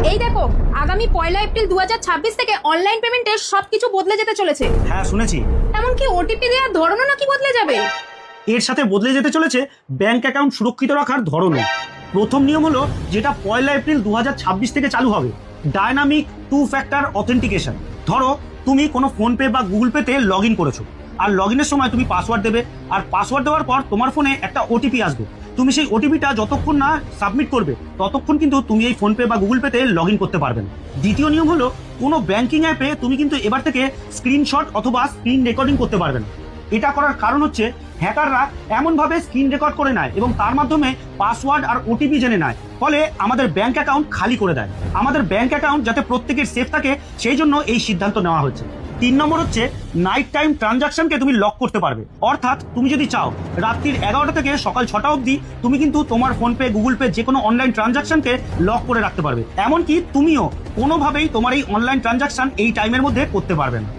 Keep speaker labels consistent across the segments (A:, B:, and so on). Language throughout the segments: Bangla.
A: এই দেখো, আগামী 1 এপ্রিল 2026 থেকে অনলাইন পেমেন্টের সবকিছু বদলে যেতে চলেছে।
B: হ্যাঁ শুনেছি।
A: এমনকি ওটিপি দেওয়ার ধরনও নাকি বদলে যাবে।
B: এর সাথে বদলে যেতে চলেছে ব্যাংক অ্যাকাউন্ট সুরক্ষিত রাখার ধরনও। প্রথম নিয়ম হলো, যেটা 1 এপ্রিল 2026 থেকে চালু হবে, ডায়নামিক 2 ফ্যাক্টর অথেন্টিকেশন। ধরো তুমি কোনো ফোনপে বা গুগল পেতে লগ ইন করেছো, আর লগ ইনের সময় তুমি পাসওয়ার্ড দেবে, আর পাসওয়ার্ড দেওয়ার পর তোমার ফোনে একটা ওটিপি আসবে। তুমি সেই ওটিপিটা যতক্ষণ না সাবমিট করবে ততক্ষণ কিন্তু তুমি এই ফোনপে বা গুগল পেতে লগ ইন করতে পারবে না। দ্বিতীয় নিয়ম হলো, কোনো ব্যাংকিং অ্যাপে তুমি কিন্তু এবার থেকে স্ক্রিনশট অথবা স্ক্রিন রেকর্ডিং করতে পারবে না। এটা করার কারণ হচ্ছে, হ্যাকাররা এমনভাবে স্ক্রিন রেকর্ড করে নেয় এবং তার মাধ্যমে পাসওয়ার্ড আর ওটিপি জেনে নেয়, ফলে আমাদের ব্যাংক অ্যাকাউন্ট খালি করে দেয়। আমাদের ব্যাংক অ্যাকাউন্ট যাতে প্রত্যেকের সেফ থাকে, সেই জন্য এই সিদ্ধান্ত নেওয়া হচ্ছে। 3 নম্বর হচ্ছে, নাইট টাইম ট্রানজাকশনকে তুমি লক করতে পারবে। অর্থাৎ তুমি যদি চাও রাত্রির 11টা থেকে সকাল 6টা অবধি তুমি কিন্তু তোমার ফোনপে গুগল পে যে কোনো অনলাইন ট্রানজাকশনকে লক করে রাখতে পারবে। এমনকি তুমিও কোনোভাবেই তোমার এই অনলাইন ট্রানজাকশন এই টাইমের মধ্যে করতে পারবে না।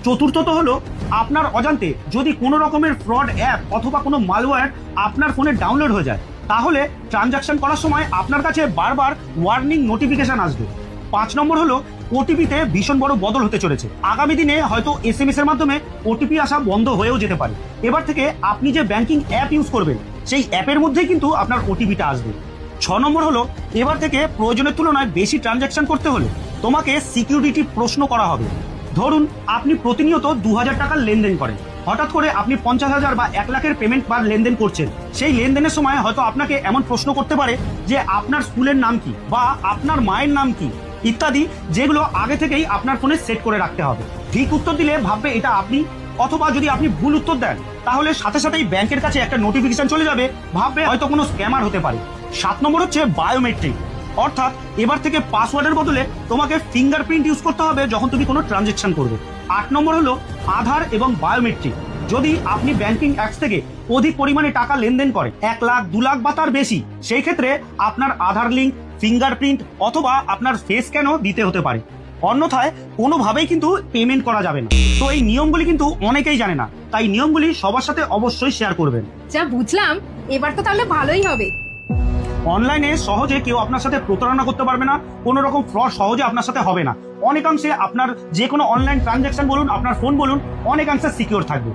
B: চতুর্থত হলো, আপনার অজান্তে যদি কোনো রকমের ফ্রড অ্যাপ অথবা কোনো মালওয়্যার আপনার ফোনে ডাউনলোড হয়ে যায়, তাহলে ট্রানজাকশন করার সময় আপনার কাছে বারবার ওয়ার্নিং নোটিফিকেশন আসবে। 5 নম্বর হলো, ওটিপিতে ভীষণ বড় বদল হতে চলেছে। আগামী দিনে হয়তো এসএমএস এর মাধ্যমে ওটিপি আসা বন্ধ হয়েও যেতে পারে। এবার থেকে আপনি যে ব্যাংকিং অ্যাপ ইউজ করবেন, সেই অ্যাপের মধ্যেই কিন্তু আপনার ওটিপিটা আসবে। 6 নম্বর হলো, এবার থেকে প্রয়োজনের তুলনায় বেশি ট্রানজাকশন করতে হলে তোমাকে সিকিউরিটি প্রশ্ন করা হবে। ধরুন আপনি প্রতিনিয়ত 2000 টাকার লেনদেন করেন, হঠাৎ করে আপনি 50,000 বা 1 লাখের পেমেন্ট বা লেনদেন করছেন। সেই লেনদেনের সময় হয়তো আপনাকে এমন প্রশ্ন করতে পারে যে আপনার স্কুলের নাম কি, বা আপনার মায়ের নাম কি, ইত্যাদি, যেগুলো আগে থেকেই আপনার ফোনে সেট করে রাখতে হবে। ঠিক উত্তর দিলে ভাববে এটা আপনি, অথবা যদি আপনি ভুল উত্তর দেন তাহলে সাথে সাথেই ব্যাংকের কাছে একটা নোটিফিকেশন চলে যাবে, ভাববে হয়তো কোনো স্ক্যামার হতে পারে। 7 নম্বর হচ্ছে বায়োমেট্রিক। অর্থাৎ এবার থেকে পাসওয়ার্ডের বদলে তোমাকে ফিঙ্গারপ্রিন্ট ইউজ করতে হবে যখন তুমি কোনো ট্রানজেকশন করবে। 8 নম্বর হলো আধার এবং বায়োমেট্রিক। যদি আপনি ব্যাংকিং অ্যাপস থেকে অধিক পরিমাণে টাকা লেনদেন করেন, 1 লাখ 2 লাখ বা তার বেশি, সেই ক্ষেত্রে আপনার আধার লিঙ্ক, ফিঙ্গারপ্রিন্ট অথবা আপনার ফেস স্ক্যানও দিতে হতে পারে। অন্যথায় কোনোভাবেই কিন্তু পেমেন্ট করা যাবে না। তো এই নিয়মগুলি কিন্তু অনেকেই জানে না, তাই নিয়মগুলি সবার সাথে অবশ্যই শেয়ার করবেন।
A: যা বুঝলাম, এবার তো তাহলে ভালোই হবে।
B: অনলাইনে সহজে কেউ আপনার সাথে প্রতারণা করতে পারবে না, কোনো রকম ফ্রড সহজে আপনার সাথে হবে না। অনেকাংশে আপনার যে কোনো অনলাইন ট্রানজাকশন বলুন, আপনার ফোন বলুন, অনেকাংশে সিকিউর থাকবে।